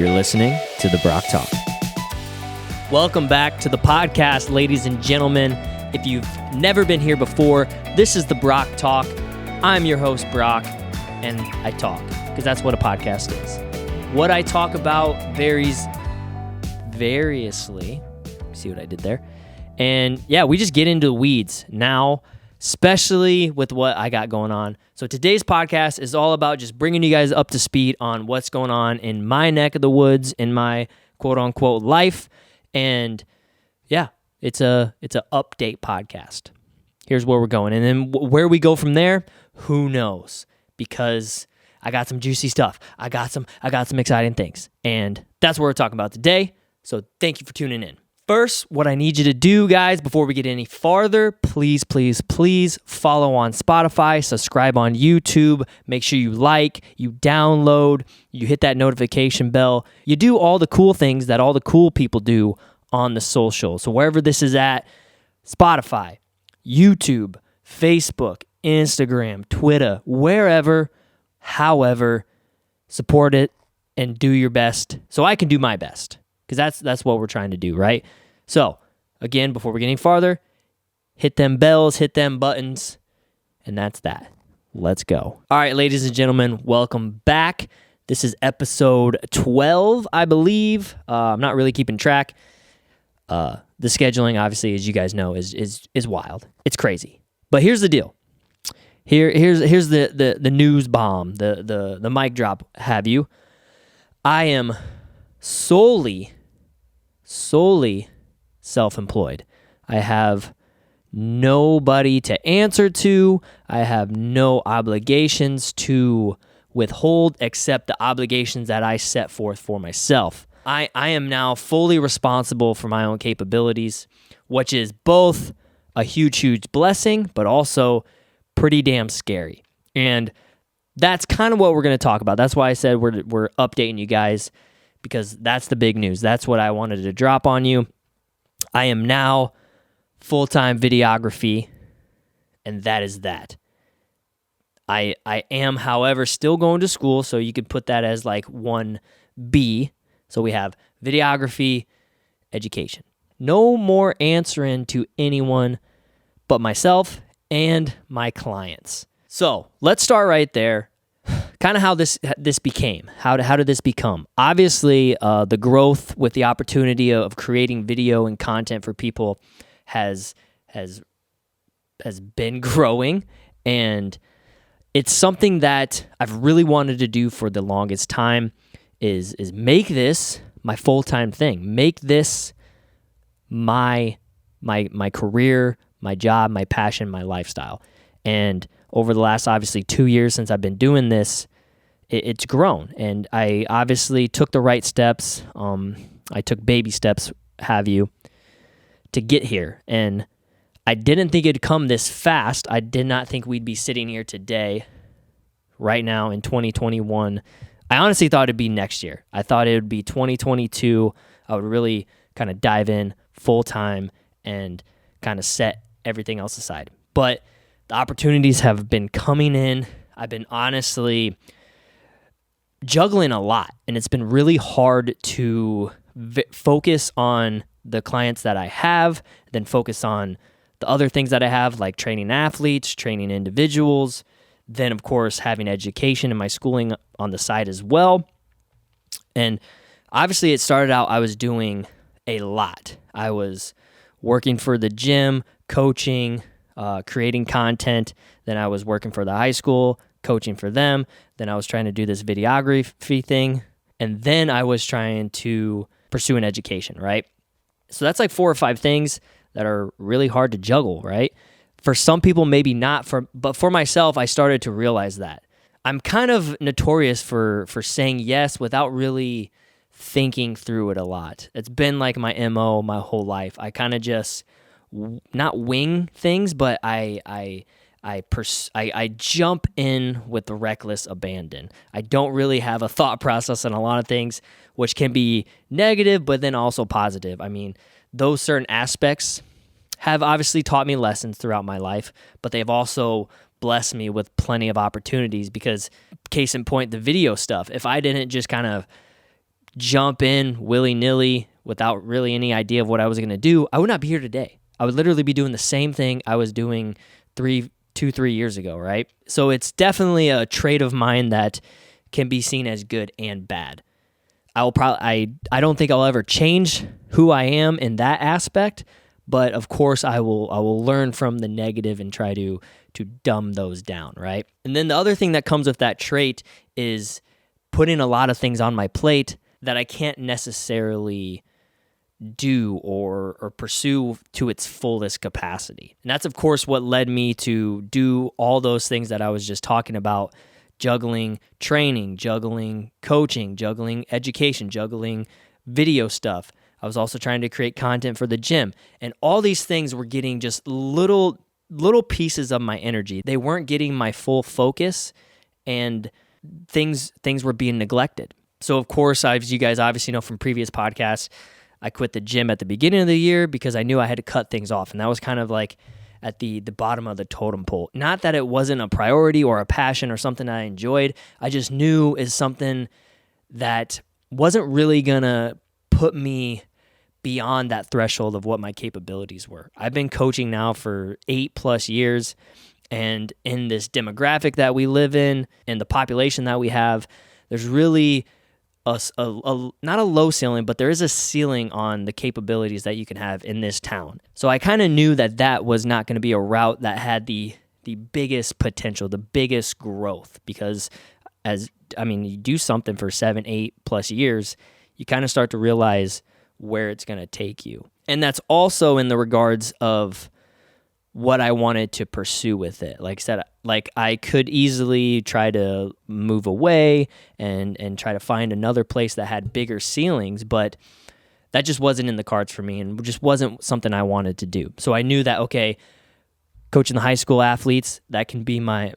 You're listening to the Brock Talk. Welcome back to the podcast, ladies and gentlemen. If you've never been here before, this is the Brock Talk. I'm your host, Brock, and I talk because that's what a podcast is. What I talk about varies variously. See what I did there? And yeah, we just get into the weeds now, especially with what I got going on. So today's podcast is all about just bringing you guys up to speed on what's going on in my neck of the woods, in my quote-unquote life. And yeah, it's a update podcast. Here's where we're going. And then where we go from there, who knows? Because I got some juicy stuff. I got some exciting things. And that's what we're talking about today. So thank you for tuning in. First, what I need you to do, guys, before we get any farther, please follow on Spotify, subscribe on YouTube, make sure you like, you download, you hit that notification bell. You do all the cool things that all the cool people do on the social. So wherever this is at, Spotify, YouTube, Facebook, Instagram, Twitter, wherever, however, support it and do your best so I can do my best. Because that's what we're trying to do, right? So, again, before we get any farther, hit them bells, hit them buttons, and that's that. Let's go. All right, ladies and gentlemen, welcome back. This is episode 12, I believe. I'm not really keeping track. The scheduling, obviously, as you guys know, is wild. It's crazy. But here's the deal. Here's the news bomb, the mic drop, have you. I am solely self-employed. I have nobody to answer to. I have no obligations to withhold except the obligations that I set forth for myself. I am now fully responsible for my own capabilities, which is both a huge blessing, but also pretty damn scary. And that's kind of what we're going to talk about. That's why I said we're updating you guys, because that's the big news. That's what I wanted to drop on you. I am now full-time videography, and that is that. I am, however, still going to school, so you could put that as like 1B. So we have videography, education. No more answering to anyone but myself and my clients. So let's start right there. Kind of how this became. How did this become? Obviously, the growth with the opportunity of creating video and content for people has been growing, and it's something that I've really wanted to do for the longest time. Is make this my full-time thing. Make this my career, my job, my passion, my lifestyle. And over the last, obviously, 2 years since I've been doing this, it's grown. And I obviously took the right steps. I took baby steps, to get here. And I didn't think it'd come this fast. I did not think we'd be sitting here today, right now in 2021. I honestly thought it'd be next year. I thought it would be 2022. I would really kind of dive in full time and kind of set everything else aside. But the opportunities have been coming in. I've been honestly juggling a lot, and it's been really hard to focus on the clients that I have, then focus on the other things that I have, like training athletes, training individuals, then, of course, having education and my schooling on the side as well. And obviously, it started out, I was doing a lot. I was working for the gym, coaching, creating content. Then I was working for the high school, coaching for them. Then I was trying to do this videography thing. And then I was trying to pursue an education, right? So that's like 4 or 5 things that are really hard to juggle, right? For some people, maybe not, but for myself, I started to realize that. I'm kind of notorious for saying yes without really thinking through it a lot. It's been like my MO my whole life. I kind of just not wing things, but I jump in with the reckless abandon. I don't really have a thought process on a lot of things, which can be negative, but then also positive. I mean, those certain aspects have obviously taught me lessons throughout my life, but they've also blessed me with plenty of opportunities because, case in point, the video stuff. If I didn't just kind of jump in willy-nilly without really any idea of what I was going to do, I would not be here today. I would literally be doing the same thing I was doing 3 years ago, right? So it's definitely a trait of mine that can be seen as good and bad. I don't think I'll ever change who I am in that aspect, but of course I will learn from the negative and try to dumb those down, right? And then the other thing that comes with that trait is putting a lot of things on my plate that I can't necessarily do or pursue to its fullest capacity. And that's, of course, what led me to do all those things that I was just talking about: juggling training, juggling coaching, juggling education, juggling video stuff. I was also trying to create content for the gym. And all these things were getting just little pieces of my energy. They weren't getting my full focus, and things were being neglected. So, of course, as you guys obviously know from previous podcasts, I quit the gym at the beginning of the year because I knew I had to cut things off. And that was kind of like at the bottom of the totem pole. Not that it wasn't a priority or a passion or something I enjoyed. I just knew is something that wasn't really going to put me beyond that threshold of what my capabilities were. I've been coaching now for 8+ years. And in this demographic that we live in and the population that we have, there's really not a low ceiling, but there is a ceiling on the capabilities that you can have in this town. So I kind of knew that was not going to be a route that had the biggest potential, the biggest growth, because you do something for 7-8+ years, you kind of start to realize where it's going to take you. And that's also in the regards of what I wanted to pursue with it. Like I said, I could easily try to move away and try to find another place that had bigger ceilings, but that just wasn't in the cards for me and just wasn't something I wanted to do. So I knew that, okay, coaching the high school athletes, that can be my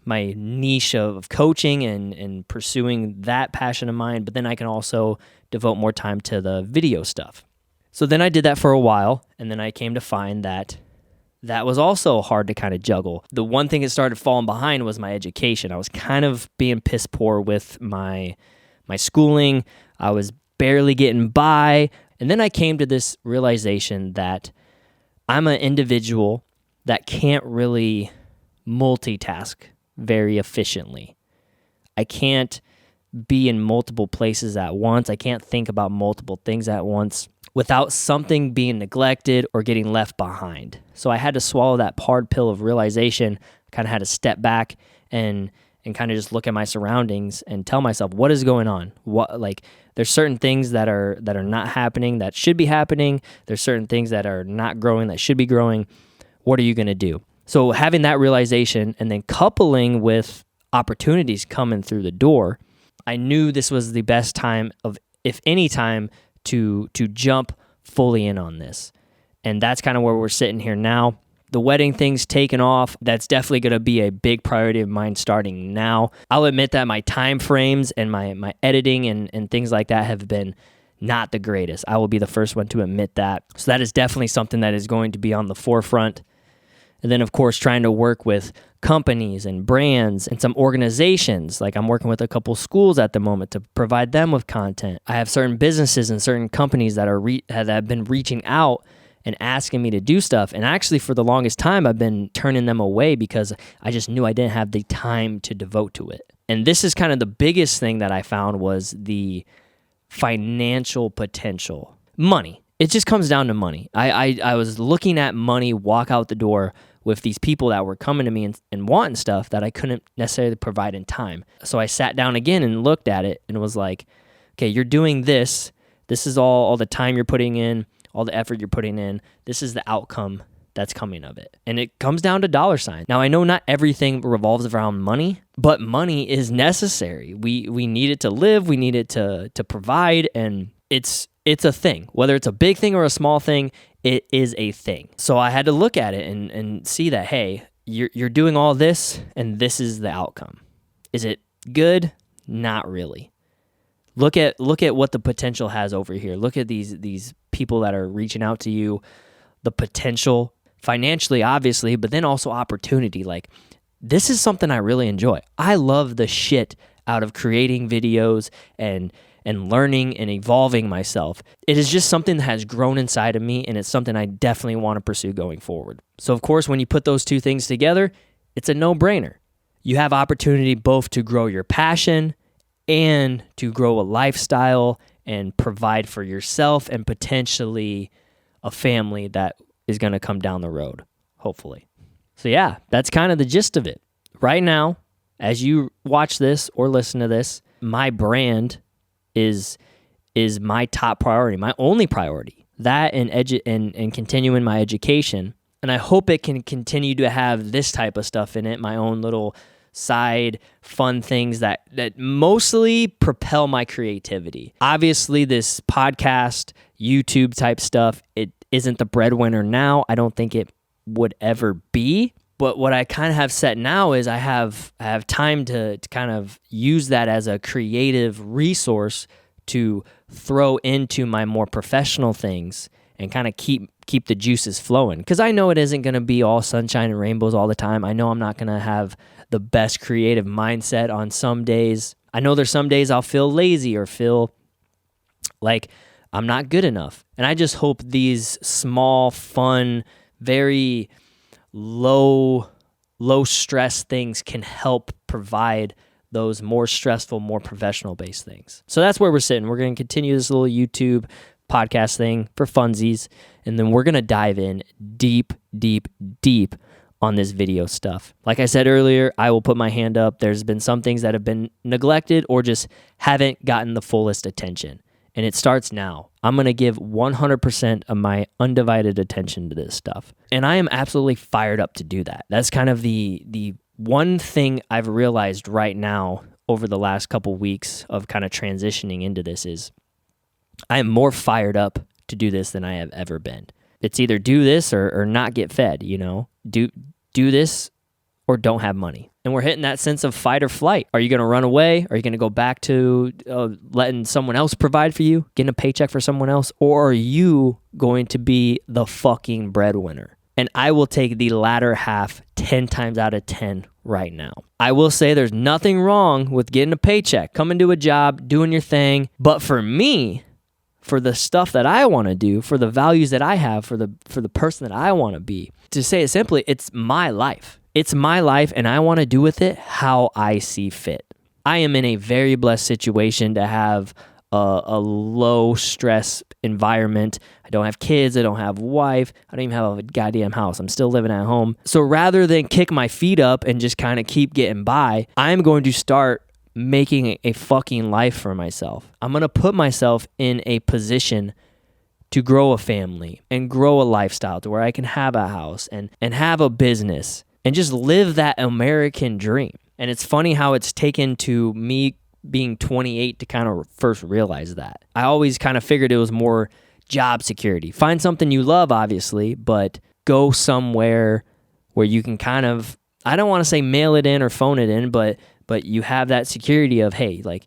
niche of coaching and pursuing that passion of mine, but then I can also devote more time to the video stuff. So then I did that for a while, and then I came to find that was also hard to kind of juggle. The one thing that started falling behind was my education. I was kind of being piss poor with my schooling. I was barely getting by. And then I came to this realization that I'm an individual that can't really multitask very efficiently. I can't be in multiple places at once. I can't think about multiple things at once without something being neglected or getting left behind. So I had to swallow that hard pill of realization, kind of had to step back and kind of just look at my surroundings and tell myself, what is going on? There's certain things that are not happening that should be happening. There's certain things that are not growing that should be growing. What are you going to do? So having that realization and then coupling with opportunities coming through the door, I knew this was the best time of, if any time, to jump fully in on this. And that's kind of where we're sitting here now. The wedding thing's taken off. That's definitely going to be a big priority of mine starting now. I'll admit that my time frames and my editing and things like that have been not the greatest. I will be the first one to admit that. So that is definitely something that is going to be on the forefront. And then, of course, trying to work with companies and brands and some organizations. Like I'm working with a couple schools at the moment to provide them with content. I have certain businesses and certain companies that have been reaching out and asking me to do stuff. And actually, for the longest time, I've been turning them away because I just knew I didn't have the time to devote to it. And this is kind of the biggest thing that I found was the financial potential. Money. It just comes down to money. I was looking at money walk out the door with these people that were coming to me and wanting stuff that I couldn't necessarily provide in time. So I sat down again and looked at it and was like, okay, you're doing this. This is all the time you're putting in, all the effort you're putting in. This is the outcome that's coming of it. And it comes down to dollar sign. Now, I know not everything revolves around money, but money is necessary. We need it to live. We need it to provide. And it's a thing. Whether it's a big thing or a small thing, it is a thing. So I had to look at it and see that, hey, you're doing all this and this is the outcome. Is it good? Not really. Look at what the potential has over here. Look at these people that are reaching out to you, the potential financially, obviously, but then also opportunity. Like, this is something I really enjoy. I love the shit out of creating videos and and learning and evolving myself. It is just something that has grown inside of me, and it's something I definitely want to pursue going forward. So of course, when you put those two things together, it's a no-brainer. You have opportunity both to grow your passion and to grow a lifestyle and provide for yourself and potentially a family that is going to come down the road, hopefully. So yeah, that's kind of the gist of it. Right now, as you watch this or listen to this, my brand is my top priority, my only priority. That and continuing my education. And I hope it can continue to have this type of stuff in it, my own little side fun things that mostly propel my creativity. Obviously, this podcast, YouTube type stuff, it isn't the breadwinner now. I don't think it would ever be. But what I kind of have set now is I have time to kind of use that as a creative resource to throw into my more professional things and kind of keep the juices flowing. Because I know it isn't going to be all sunshine and rainbows all the time. I know I'm not going to have the best creative mindset on some days. I know there's some days I'll feel lazy or feel like I'm not good enough. And I just hope these small, fun, very low stress things can help provide those more stressful, more professional based things. So that's where we're sitting. We're going to continue this little YouTube podcast thing for funsies, and then we're going to dive in deep on this video stuff. Like I said earlier, I will put my hand up. There's been some things that have been neglected or just haven't gotten the fullest attention. And it starts now. I'm going to give 100% of my undivided attention to this stuff. And I am absolutely fired up to do that. That's kind of the one thing I've realized right now over the last couple weeks of kind of transitioning into this is I am more fired up to do this than I have ever been. It's either do this or not get fed, you know? Do this or don't have money. And we're hitting that sense of fight or flight. Are you going to run away? Are you going to go back to letting someone else provide for you, getting a paycheck for someone else? Or are you going to be the fucking breadwinner? And I will take the latter half 10 times out of 10 right now. I will say there's nothing wrong with getting a paycheck, coming to a job, doing your thing. But for me, for the stuff that I want to do, for the values that I have, for the person that I want to be, to say it simply, it's my life. It's my life, and I want to do with it how I see fit. I am in a very blessed situation to have a low-stress environment. I don't have kids. I don't have a wife. I don't even have a goddamn house. I'm still living at home. So rather than kick my feet up and just kind of keep getting by, I'm going to start making a fucking life for myself. I'm going to put myself in a position to grow a family and grow a lifestyle to where I can have a house and have a business and just live that American dream. And it's funny how it's taken to me being 28 to kind of first realize that. I always kind of figured it was more job security. Find something you love, obviously, but go somewhere where you can kind of, I don't want to say mail it in or phone it in, but you have that security of, hey, like,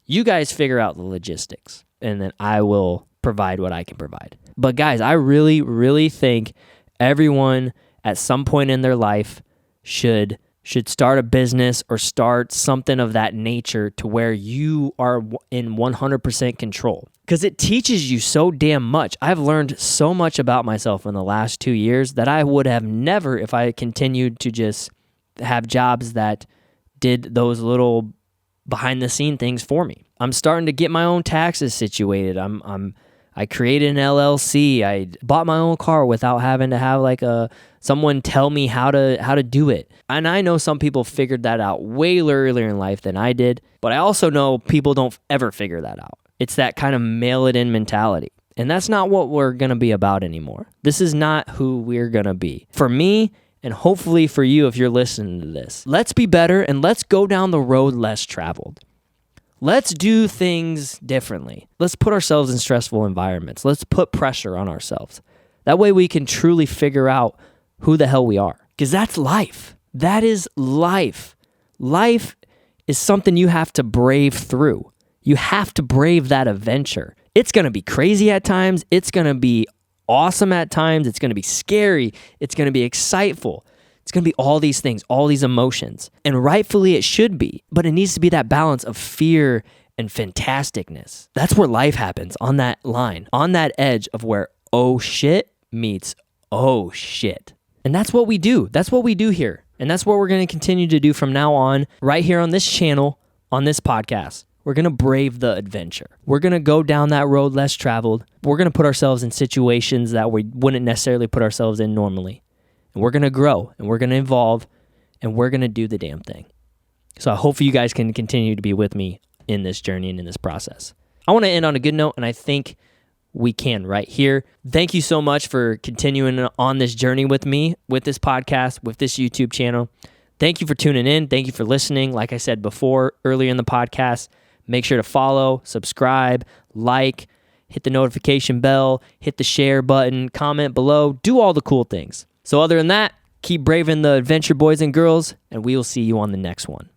you guys figure out the logistics, and then I will provide what I can provide. But guys, I really, really think everyone at some point in their life should start a business or start something of that nature to where you are in 100% control. Because it teaches you so damn much. I've learned so much about myself in the last 2 years that I would have never if I continued to just have jobs that did those little behind the scene things for me. I'm starting to get my own taxes situated. I created an LLC. I bought my own car without having to have like someone tell me how to do it. And I know some people figured that out way earlier in life than I did, but I also know people don't ever figure that out. It's that kind of mail it in mentality. And that's not what we're going to be about anymore. This is not who we're going to be. For me, and hopefully for you if you're listening to this, let's be better and let's go down the road less traveled. Let's do things differently. Let's put ourselves in stressful environments. Let's put pressure on ourselves. That way we can truly figure out who the hell we are. Because that's life. That is life. Life is something you have to brave through. You have to brave that adventure. It's going to be crazy at times. It's going to be awesome at times. It's going to be scary. It's going to be exciteful. It's going to be all these things, all these emotions. And rightfully it should be. But it needs to be that balance of fear and fantasticness. That's where life happens, on that line, on that edge of where oh shit meets oh shit. And that's what we do. That's what we do here. And that's what we're going to continue to do from now on, right here on this channel, on this podcast. We're going to brave the adventure. We're going to go down that road less traveled. We're going to put ourselves in situations that we wouldn't necessarily put ourselves in normally. And we're going to grow, and we're going to evolve, and we're going to do the damn thing. So I hope you guys can continue to be with me in this journey and in this process. I want to end on a good note, and I think we can right here. Thank you so much for continuing on this journey with me, with this podcast, with this YouTube channel. Thank you for tuning in. Thank you for listening. Like I said before, earlier in the podcast, make sure to follow, subscribe, like, hit the notification bell, hit the share button, comment below, do all the cool things. So other than that, keep braving the adventure, boys and girls, and we will see you on the next one.